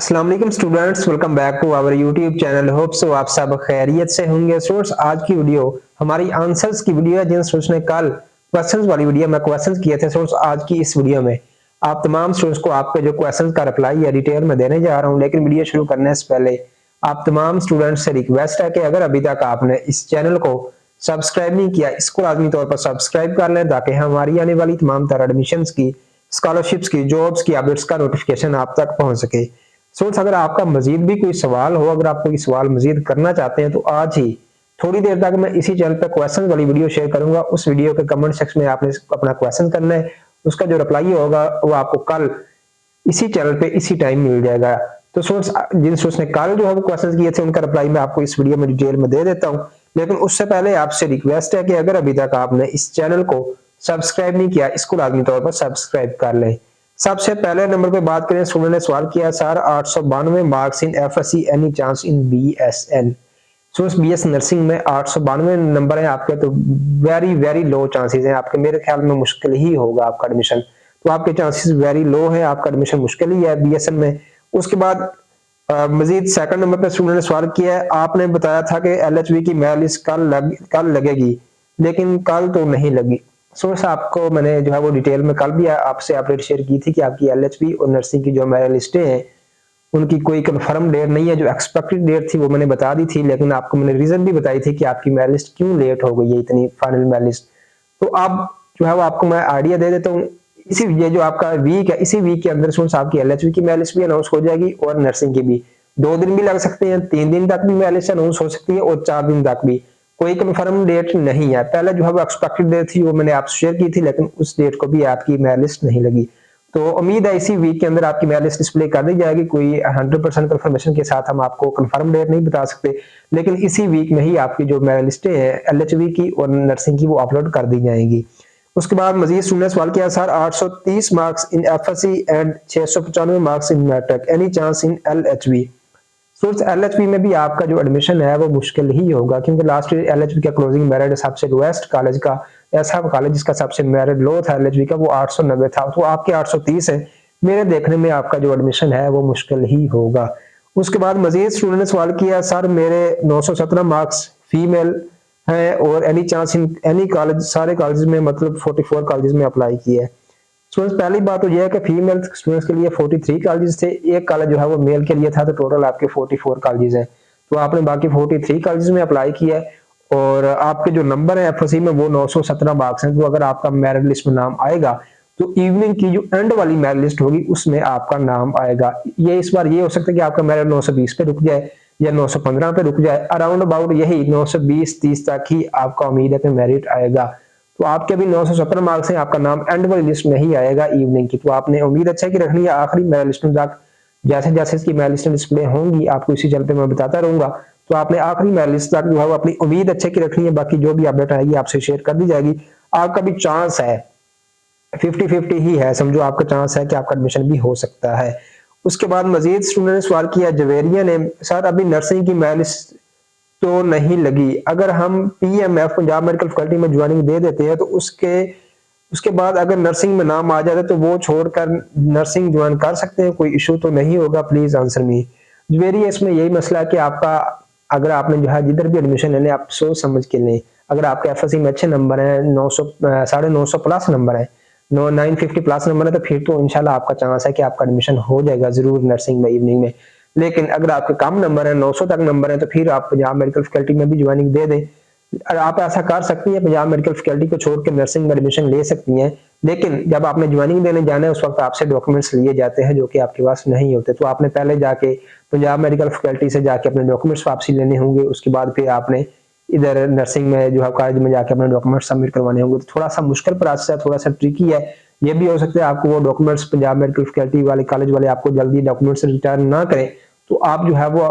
अस्सलाम वालेकुम students, welcome back to our YouTube channel. Hope so आप सब खैरियत से होंगे। स्टूडेंट्स, आज की वीडियो हमारी आंसर्स की वीडियो है। जिन स्टूडेंट्स ने कल क्वेश्चंस वाली वीडियो में क्वेश्चंस किए थे, स्टूडेंट्स आज की इस वीडियो में आप तमाम स्टूडेंट्स को आपके जो क्वेश्चंस का रिप्लाई है डिटेल में देने जा रहा हूं। लेकिन वीडियो शुरू करने से पहले आप तमाम स्टूडेंट्स से रिक्वेस्ट है कि अगर अभी तक आपने इस चैनल को सब्सक्राइब नहीं किया, इसको लाजमी तौर पर सब्सक्राइब कर लें ताकि हमारी आने वाली तमाम तरह एडमिशंस की, स्कॉलरशिप्स की, जॉब्स की अपडेट्स का नोटिफिकेशन आप तक पहुंच सके। स्टूडेंट्स, अगर आपका मजीद भी कोई सवाल हो, अगर आप कोई सवाल मजीद करना चाहते हैं तो आज ही थोड़ी देर तक मैं इसी चैनल पर क्वेश्चन वाली वीडियो शेयर करूंगा। उस वीडियो के कमेंट सेक्शन में आपने अपना क्वेश्चन करना है, उसका जो रिप्लाई होगा वो आपको कल इसी चैनल पे इसी टाइम मिल जाएगा। तो स्टूडेंट्स, जिन स्टूडेंट्स ने कल जो है वो क्वेश्चन किए थे उनका रिप्लाई मैं आपको इस वीडियो में डिटेल में दे देता हूँ। लेकिन उससे पहले आपसे रिक्वेस्ट है कि अगर अभी तक आपने इस चैनल को सब्सक्राइब नहीं किया, इसको लाजमी तौर पर सब्सक्राइब कर लें। सबसे पहले नंबर पे बात करें, स्टूडेंट ने सवाल किया sir 892 marks in FSc, any chance in BSN. Students, BS nursing में 892 नंबर है आपके, तो वेरी वेरी लो चांसेस हैं आपके। मेरे ख्याल में मुश्किल ही होगा आपका एडमिशन, तो आपके चांसेस वेरी लो है, आपका एडमिशन मुश्किल ही है बीएसएन में। उसके बाद मजीद सेकंड नंबर पे स्टूडेंट ने सवाल किया है, आपने बताया था कि एलएचबी की मेरिट लिस्ट कल लगेगी, लेकिन कल तो नहीं लगी। सोर्स आपको मैंने जो है वो डिटेल में कल भी आपसे अपडेट शेयर की थी कि आपकी एलएचबी और नर्सिंग की जो मेरिट लिस्टें हैं उनकी कोई कंफर्म डेट नहीं है। जो एक्सपेक्टेड डेट थी वो मैंने बता दी थी, लेकिन आपको मैंने रीजन भी बताई थी कि आपकी मेरिट लिस्ट क्यों लेट हो गई है इतनी, फाइनल मेरिट लिस्ट। तो अब जो है वो आपको मैं आइडिया दे देता हूँ। इसी ये जो आपका वीक है, इसी वीक के अंदर स्टूडेंट्स आपकी एलएचबी की मेरिट लिस्ट भी अनाउंस हो जाएगी और नर्सिंग की भी। 2 दिन भी लग सकते हैं, 3 दिन तक भी मेरिट लिस्ट अनाउंस हो सकती है और 4 दिन तक भी। कोई कंफर्म डेट नहीं है। पहले जो है वो एक्सपेक्टेड डेट थी वो मैंने आपसे शेयर की थी, लेकिन उस डेट को भी आपकी मेरिट लिस्ट नहीं लगी। तो उम्मीद है इसी वीक के अंदर आपकी मेरिट लिस्ट डिस्प्ले कर दी जाएगी। कोई 100% कंफर्मेशन के साथ हम आपको कंफर्म डेट नहीं बता सकते, लेकिन इसी वीक में ही आपकी जो मेरिट लिस्टें हैं एलएचबी की और नर्सिंग की वो अपलोड कर दी जाएंगी। उसके बाद मजीद स्टूडेंट ने सवाल किया sir 830 marks in FSc and 695 marks in matric, any chance in LHB. Source LHB में भी आपका जो एडमिशन है वो मुश्किल ही होगा, क्योंकि लास्ट ईयर एलएचबी का क्लोजिंग मेरिट सबसे लोएस्ट कॉलेज का ऐसा कॉलेज जिसका सबसे मेरिट लो था एलएचबी का, वो 890 था, तो आपके 830 है। मेरे देखने में आपका जो एडमिशन है वो मुश्किल ही होगा। उसके बाद मजीद स्टूडेंट ने सवाल किया सर मेरे 917 मार्क्स फीमेल है और any chance in any college, सारे कॉलेज में मतलब 44 कॉलेज में अप्लाई किया है। स्टूडेंट्स, पहली बात तो यह है कि फीमेल स्टूडेंट्स के लिए 43 कॉलेज थे, एक कॉलेज जो है वो मेल के लिए था, तो टोटल आपके 44 कॉलेज हैं। तो आपने बाकी 43 कॉलेज में अप्लाई किया है और आपके जो नंबर है एफएससी में वो 917 मार्क्स हैं। तो अगर आपका मेरिट लिस्ट में नाम आएगा तो इवनिंग की जो एंड वाली मेरिट लिस्ट होगी उसमें आपका नाम आएगा। ये इस बार ये हो सकता है कि आपका मेरिट 920 पे रुक जाए या 915 पे रुक जाए, अराउंड अबाउट यही 920-30 तक ही आपका उम्मीद है कि मेरिट आएगा। तो आपके अभी 917 मार्क्स हैं, आपका नाम एंड वाली लिस्ट में ही आएगा इवनिंग की। तो आपने उम्मीद अच्छा की रखनी है आखिरी मेरिट लिस्ट तक। जैसे जैसे इसकी मेरिट लिस्ट डिस्प्ले होंगी आपको इसी चैनल पे मैं बताता रहूंगा, तो आपने आखिरी मेरिट लिस्ट तक जो है वो अपनी उम्मीद अच्छे की रखनी है। बाकी जो भी अपडेट आएगी आपसे शेयर कर दी जाएगी। आपका भी चांस है 50-50 ही है, समझो आपका चांस है कि आपका एडमिशन भी हो सकता है। उसके बाद मजीद स्टूडेंट ने सवाल किया जवेरिया ने, सर अभी नर्सिंग की मेरिट लिस्ट तो नहीं लगी, अगर हम पीएमएफ पंजाब मेडिकल फैकल्टी में ज्वाइनिंग दे देते हैं तो उसके बाद अगर नर्सिंग में नाम आ जाता है तो वो छोड़कर नर्सिंग ज्वाइन कर सकते हैं, कोई इशू तो नहीं होगा? Please answer me. जवेरिया, इसमें यही मसला है कि आपका अगर आपने जो है जिधर भी एडमिशन लेने आप सोच समझ के लें। अगर आपके एफएससी में अच्छे नंबर हैं, 950 प्लस नंबर है, 950 प्लस नंबर है, तो फिर तो इंशाल्लाह आपका चांस है कि आपका एडमिशन हो जाएगा जरूर नर्सिंग में इवनिंग में। लेकिन अगर आपके कम नंबर है, 900 तक नंबर है, तो फिर आप पंजाब मेडिकल फैकल्टी में भी ज्वाइनिंग दे दें। आप ऐसा कर सकती हैं, पंजाब मेडिकल फैकल्टी को छोड़ के नर्सिंग में एडमिशन ले सकती हैं, लेकिन जब आपने ज्वाइनिंग देने जाना है उस वक्त आपसे डॉक्यूमेंट्स लिए जाते हैं जो कि आपके पास नहीं होते। तो आपने पहले जाके पंजाब मेडिकल फैकल्टी से जाके अपने डॉक्यूमेंट्स वापसी लेने होंगे। उसके बाद फिर आपने इधर नर्सिंग में जो है कॉलेज में जाके अपने डॉक्यूमेंट्स सबमिट करवाने होंगे। तो थोड़ा सा मुश्किल प्रोसेस है, थोड़ा सा ट्रिकी है। ये भी हो सकता है आपको वो डॉक्यूमेंट्स पंजाब मेडिकल फैकल्टी वाले कॉलेज वाले आपको जल्दी डॉक्यूमेंट्स रिटर्न ना करें, तो आप जो है वो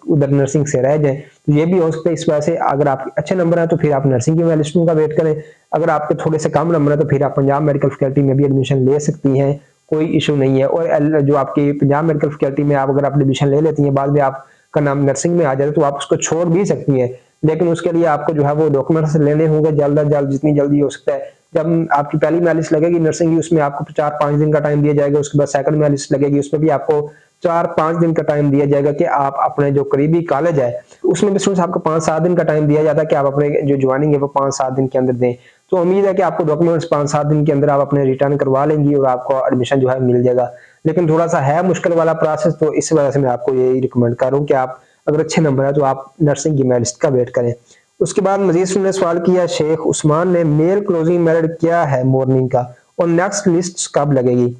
उधर नर्सिंग से रह जाएं। तो ये भी हो सकता है। इस वजह से अगर आपके अच्छे नंबर है तो फिर आप नर्सिंग की लिस्ट का वेट करें। अगर आपके थोड़े से कम नंबर है तो फिर आप पंजाब मेडिकल फैकल्टी में भी एडमिशन ले सकती हैं, कोई इशू नहीं है। और जो आपकी पंजाब मेडिकल फैकल्टी में आप अगर आप एडमिशन ले लेती हैं, बाद में आपका नाम नर्सिंग में आ जाए तो आप उसको छोड़ भी सकती हैं, लेकिन उसके लिए आपको जो है वो डॉक्यूमेंट्स लेने होंगे जल्द अज जल्द, जितनी जल्दी हो सकता है। जब आपकी पहली मेरिट लिस्ट लगेगी नर्सिंग की, उसमें आपको 4-5 दिन का टाइम दिया जाएगा। उसके बाद सेकंड मेरिट लिस्ट लगेगी, उसमें भी आपको 4-5 दिन का टाइम दिया जाएगा कि आप अपने जो करीबी कॉलेज है उसमें भी स्टूडेंट्स आपको 5-7 दिन का टाइम दिया जाता है कि आप अपने जो ज्वाइनिंग है वो 5-7 दिन के अंदर दें। तो उम्मीद है कि आपको डॉक्यूमेंट्स 5-7 दिन के अंदर आप अपने रिटर्न करवा लेंगी और आपको एडमिशन जो है मिल जाएगा। लेकिन थोड़ा सा है मुश्किल वाला प्रोसेस, तो इस वजह से मैं आपको यही रिकमेंड कर रहा हूँ कि आप अगर अच्छे नंबर है तो आप नर्सिंग की मेरिट लिस्ट का वेट करें। उसके बाद मजीद ने सवाल किया शेख उस्मान ने, मेल क्लोजिंग मेरिट क्या है मॉर्निंग का और नेक्स्ट लिस्ट कब लगेगी।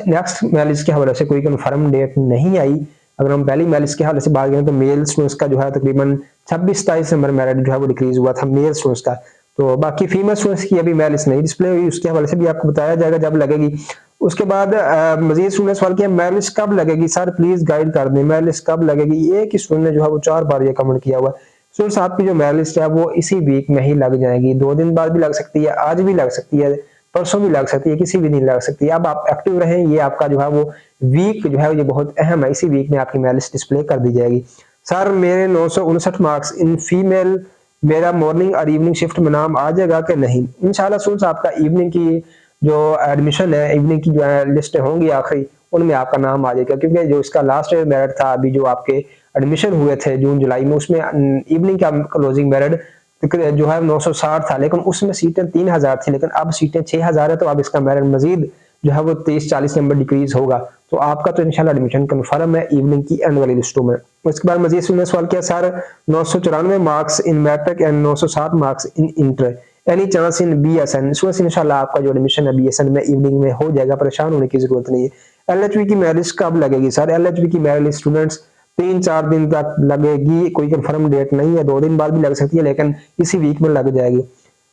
नेक्स्ट मेल लिस्ट के हवाले से कोई कंफर्म डेट नहीं आई। अगर हम पहली मेल लिस्ट के हवाले से बात करें तो मेल स्टूडेंट्स का जो है तकरीबन 26-27 नंबर मेरिट जो है वो डिक्रीज हुआ था मेल स्टूडेंट्स का। तो बाकी फीमेल स्टूडेंट्स की अभी मेल लिस्ट नहीं डिस्प्ले हुई, उसके हवाले से भी आपको बताया जाएगा जब लगेगी। उसके बाद मजीद स्टूडेंट सवाल किया मेल लिस्ट कब लगेगी सर, प्लीज गाइड कर दें मेल लिस्ट कब लगेगी। एक ही स्टूडेंट ने जो है वो 4 बार ये कमेंट किया हुआ है। स्टूडेंट्स आपकी जो मेल लिस्ट है वो इसी वीक में ही लग जाएगी, 2 दिन बाद भी लग सकती है, आज भी लग सकती है, परसों भी लग सकती है, किसी भी दिन लग सकती है। अब आप एक्टिव रहें, ये आपका जो है वो वीक जो है ये बहुत अहम है, इसी वीक में आपकी मेल लिस्ट डिस्प्ले कर दी जाएगी। सर मेरे 959 मार्क्स इन फीमेल, मेरा मॉर्निंग और इवनिंग शिफ्ट में नाम आ जाएगा कि नहीं। इंशाल्लाह स्टूडेंट्स आपका इवनिंग की जो एडमिशन है, इवनिंग की जो लिस्ट होंगी आखिरी, उनमें आपका नाम आ जाएगा, क्योंकि जो इसका लास्ट ईयर मेरिट था अभी जो आपके एडमिशन हुए थे जून जुलाई में, उसमें इवनिंग का क्लोजिंग मेरिट जो है 960 था, लेकिन उसमें सीटें 3000 थी, लेकिन अब सीटें 6000 है। तो अब इसका मेरिट मजीद जो है वो 30-40 नंबर डिक्रीज होगा। तो आपका तो इंशाल्लाह एडमिशन कंफर्म है इवनिंग की एंड वाली लिस्टों में। उसके बाद मजीद सुनने सवाल किया sir 994 marks in matric and 960 marks in inter, any chance in BSN. इंशाल्लाह आपका जो एडमिशन है बीएसएन में इवनिंग में हो जाएगा, परेशान होने की जरूरत नहीं है। एलएचबी की मेरिट लिस्ट कब लगेगी सर। एलएचबी की मेरिट लिस्ट स्टूडेंट्स 3-4 दिन तक लगेगी, कोई कंफर्म डेट नहीं है, 2 दिन बाद भी लग सकती है, लेकिन इसी वीक में लग जाएगी।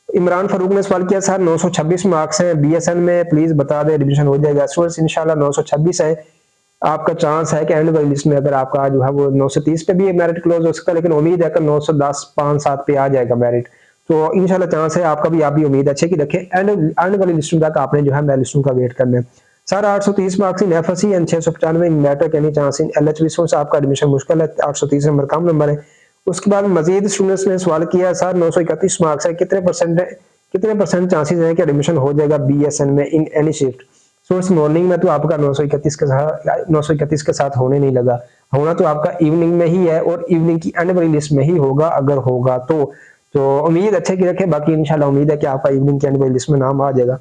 इमरान फारूक ने सवाल किया सर 926 मार्क्स हैं बीएसएन में, प्लीज बता दें एडमिशन हो जाएगा। स्टूडेंट्स इंशाल्लाह 926 है, आपका चांस है कि एंड वाली लिस्ट में अगर आपका जो है वो 930 पे भी मेरिट क्लोज हो सकता है, लेकिन उम्मीद है कि 910 5-7 पे आ जाएगा मेरिट। तो इंशाल्लाह चांस है आपका भी, आप भी उम्मीद अच्छे की रखें। एंड वाली लिस्ट तक आपने जो है मेरिट लिस्टों का वेट करना है। Sir 830 marks in FSc and 695 in matric, any chance in LHB. से आपका एडमिशन मुश्किल है, 830 नंबर कम नंबर है। उसके बाद मजीद स्टूडेंट्स ने सवाल किया सर 931 मार्क्स है, कितने परसेंट चांसेस हैं कि एडमिशन हो जाएगा बीएसएन में in any shift. Source morning में तो आपका 931 के साथ होने नहीं लगा, होना तो आपका इवनिंग में ही है और इवनिंग की एंड वाली लिस्ट में ही होगा अगर होगा तो उम्मीद अच्छे की रखें। बाकी इंशाल्लाह उम्मीद है कि आपका इवनिंग की एंड वाली लिस्ट में नाम आ जाएगा।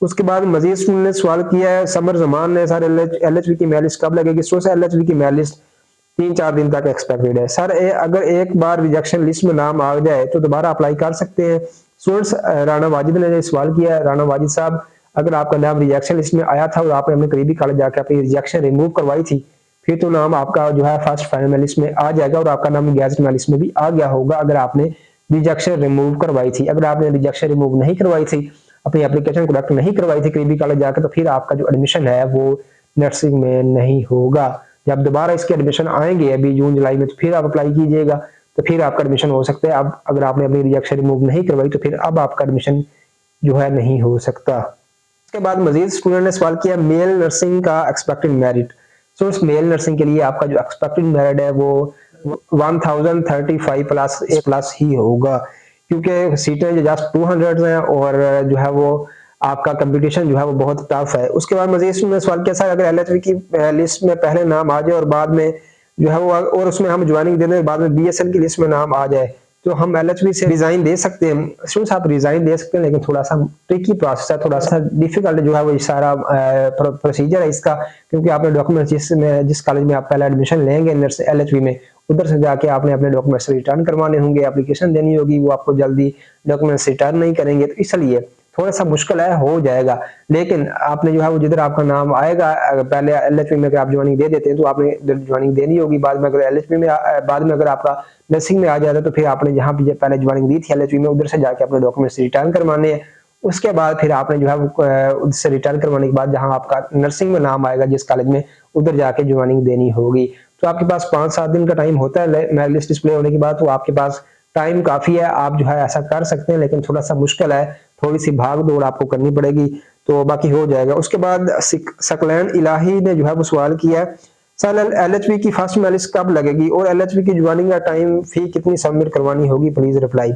उसके बाद मजीद स्टूडेंट ने सवाल किया है समर जमान ने सर एलएचबी की मेरिट लिस्ट कब लगेगी। सोर्स एलएचबी की मेरिट लिस्ट 3-4 दिन तक एक्सपेक्टेड है सर। अगर एक बार रिजेक्शन लिस्ट में नाम आ जाए तो दोबारा अप्लाई कर सकते हैं। स्टूडेंट्स राना वाजिद ने सवाल किया है, राना वाजिद साहब अगर आपका नाम रिजेक्शन लिस्ट में आया था और आपने अपने करीबी कॉलेज जाकर अपनी रिजेक्शन रिमूव करवाई थी, फिर तो नाम आपका जो है फर्स्ट फाइनल लिस्ट में आ जाएगा और आपका नाम गैजेट लिस्ट में भी आ गया होगा अगर आपने रिजेक्शन रिमूव करवाई थी। अगर आपने रिजेक्शन रिमूव नहीं करवाई थी, अपनी एप्लीकेशन करेक्ट नहीं करवाई थी करीबी कॉलेज जाकर, तो फिर आपका जो एडमिशन है वो नर्सिंग में नहीं होगा। जब दोबारा इसके एडमिशन आएंगे अभी जून जुलाई में, तो फिर आप अप्लाई कीजिएगा, तो फिर आपका एडमिशन हो सकता है। अब अगर आपने अपनी रिजेक्शन रिमूव नहीं करवाई तो फिर अब आपका एडमिशन जो है नहीं हो सकता। उसके बाद मजीद स्टूडेंट ने सवाल किया मेल नर्सिंग का एक्सपेक्टेड मेरिट। सो इस मेल नर्सिंग के लिए आपका जो एक्सपेक्टेड मेरिट है वो 1035 प्लस ही होगा, क्योंकि सीटें जो जस्ट 200 हैं और जो है वो आपका कंपटीशन जो है वो बहुत टफ है। उसके बाद मजीद ने सवाल किया सर अगर एलएचबी की लिस्ट में पहले नाम आ जाए और बाद में जो है वो और उसमें हम ज्वाइनिंग दे दें, बाद में बीएसएन की लिस्ट में नाम आ जाए, तो हम एलएचबी से रिजाइन दे सकते हैं। स्टूडेंट्स आप रिजाइन दे सकते हैं, लेकिन थोड़ा सा ट्रिकी प्रोसेस है, थोड़ा सा डिफिकल्ट जो है वो सारा प्रोसीजर है इसका, क्योंकि आपने डॉक्यूमेंट जिस कॉलेज में आप पहले एडमिशन लेंगे एलएचबी में, उधर से जाके आपने अपने डॉक्यूमेंट्स रिटर्न करवाने होंगे, एप्लीकेशन देनी होगी, वो आपको जल्दी डॉक्यूमेंट्स रिटर्न नहीं करेंगे, तो इसलिए थोड़ा सा मुश्किल है, हो जाएगा। लेकिन आपने जो है वो जिधर आपका नाम आएगा, पहले एलएचबी में अगर आप ज्वाइनिंग दे देते हैं तो आपने ज्वाइनिंग देनी होगी, बाद में अगर एलएचबी में बाद में अगर आपका नर्सिंग में आ जाता है तो फिर आपने जहाँ भी पहले ज्वाइनिंग दी थी एलएचबी में, उधर से जाके अपने डॉक्यूमेंट्स रिटर्न करवाने हैं। उसके बाद फिर आपने जो है उससे रिटर्न करवाने के बाद जहाँ आपका नर्सिंग में नाम आएगा जिस कॉलेज में, उधर जाके ज्वाइनिंग देनी होगी। तो आपके पास 5-7 दिन का टाइम होता है मेरिट लिस्ट डिस्प्ले होने के बाद, तो आपके पास टाइम काफी है, आप जो है ऐसा कर सकते हैं, लेकिन थोड़ा सा मुश्किल है, थोड़ी सी भाग दौड़ आपको करनी पड़ेगी, तो बाकी हो जाएगा। उसके बाद सकलैन इलाही ने जो है वो सवाल किया सर एलएचबी की फर्स्ट मेरिट लिस्ट कब लगेगी और एलएचबी की ज्वाइनिंग का टाइम फी कितनी सबमिट करवानी होगी, प्लीज रिप्लाई।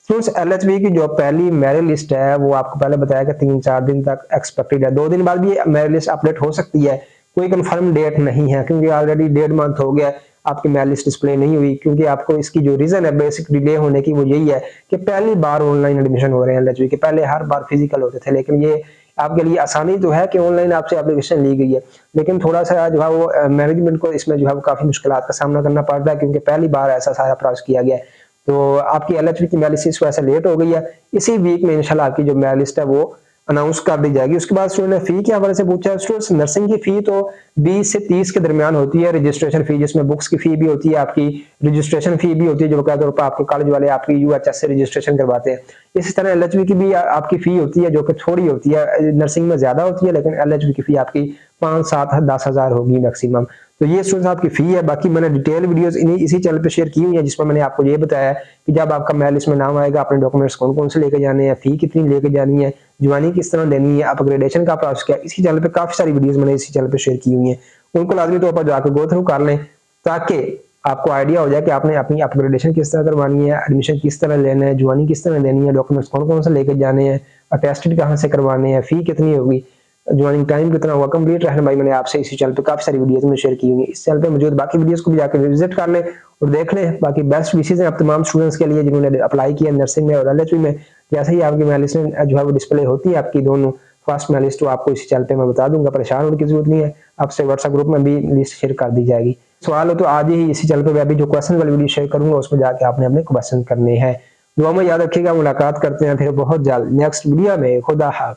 फ्रेंड्स एलएचबी की जो पहली मेरिट लिस्ट है वो आपको पहले बताया कि 3-4 दिन तक एक्सपेक्टेड है, 2 दिन बाद भी मेरिट लिस्ट अपडेट हो सकती है, कोई कंफर्म डेट नहीं है, क्योंकि ऑलरेडी 1.5 मंथ हो गया आपकी मेरिट लिस्ट डिस्प्ले नहीं हुई। क्योंकि आपको इसकी जो रीजन है बेसिक डिले होने की वो यही है कि पहली बार ऑनलाइन एडमिशन हो रहे हैं एलएचबी के, पहले हर बार फिजिकल होते थे। लेकिन ये आपके लिए आसानी तो है कि ऑनलाइन आपसे एप्लीकेशन ली गई है, लेकिन थोड़ा सा जो है वो मैनेजमेंट को इसमें जो है काफी मुश्किलात का सामना करना पड़ रहा है, क्योंकि पहली बार ऐसा सारा प्रोसेस किया गया है। तो आपकी एलएचबी की मेरिट लिस्ट वैसे लेट हो गई है। इसी वीक में इंशाल्लाह आपकी जो मेरिट लिस्ट है वो अनाउंस कर दी जाएगी। उसके बाद स्टूडेंट ने फी के हवाले से पूछा। स्टूडेंट्स नर्सिंग की फी तो 20 से 30 के दरमियान होती है। रजिस्ट्रेशन फी जिसमें बुक्स की फी भी होती है, आपकी रजिस्ट्रेशन फी भी होती है, जो बकायदा तौर पर आपके कॉलेज वाले आपकी यूएचएस से रजिस्ट्रेशन करवाते हैं। इसी तरह एलएचबी की भी आपकी फी होती है, जो कि थोड़ी होती है, नर्सिंग में ज्यादा होती है, लेकिन एलएचबी की फी आपकी 5, 7, 10 हजार होगी मैक्सिमम। तो ये स्टूडेंट्स आपकी फी है। बाकी मैंने डिटेल वीडियोस इसी चैनल पे शेयर की हुई है, जिसमें मैंने आपको ये बताया कि जब आपका मेरिट लिस्ट में नाम आएगा अपने डॉक्यूमेंट्स कौन कौन से लेके जाने हैं, फी कितनी लेके जानी है, ज्वाइनिंग किस तरह देनी है, अपग्रेडेशन का प्रोसेस क्या है। इसी चैनल पे काफी सारी वीडियोस मैंने इसी चैनल पे शेयर की हुई हैं, उनको लाजमी तौर पर जाकर गो थ्रू कर लें, ताकि आपको आइडिया हो जाए कि आपने अपनी अपग्रेडेशन किस तरह करवानी है, एडमिशन किस तरह लेना है, ज्वाइनिंग किस तरह देनी है, डॉक्यूमेंट्स कौन कौन से लेके जाने हैं, अटेस्टेड कहाँ से करवाने हैं, फी कितनी होगी, ज्वाइनिंग टाइम कितना हुआ। कंप्लीट रहनुमाई मैंने आपसे इसी चैनल पे काफी सारी वीडियोस में शेयर की हुई है। इस चैनल पे मौजूद बाकी वीडियोस को भी जाकर विजिट कर लें और देख लें। बाकी बेस्ट विशेष हैं आप तमाम स्टूडेंट्स के लिए जिन्होंने अप्लाई किया नर्सिंग में और एलएचबी में। जैसे ही आपकी मेरिट लिस्ट जो है वो डिस्प्ले होती है आपकी दोनों फर्स्ट मेरिट लिस्ट, तो आपको इसी चैनल पे मैं बता दूंगा, परेशान होने की जरूरत नहीं है। आपसे व्हाट्सएप ग्रुप में भी लिस्ट शेयर कर दी जाएगी। सवाल हो तो आज ही इसी चैनल पे मैं अभी जो क्वेश्चन वाली वीडियो शेयर करूंगा उसमें जाके आपने अपने क्वेश्चन करने हैं। दुआ में याद रखिएगा, मुलाकात करते हैं फिर बहुत जल्द नेक्स्ट वीडियो में। खुदा हाफिज।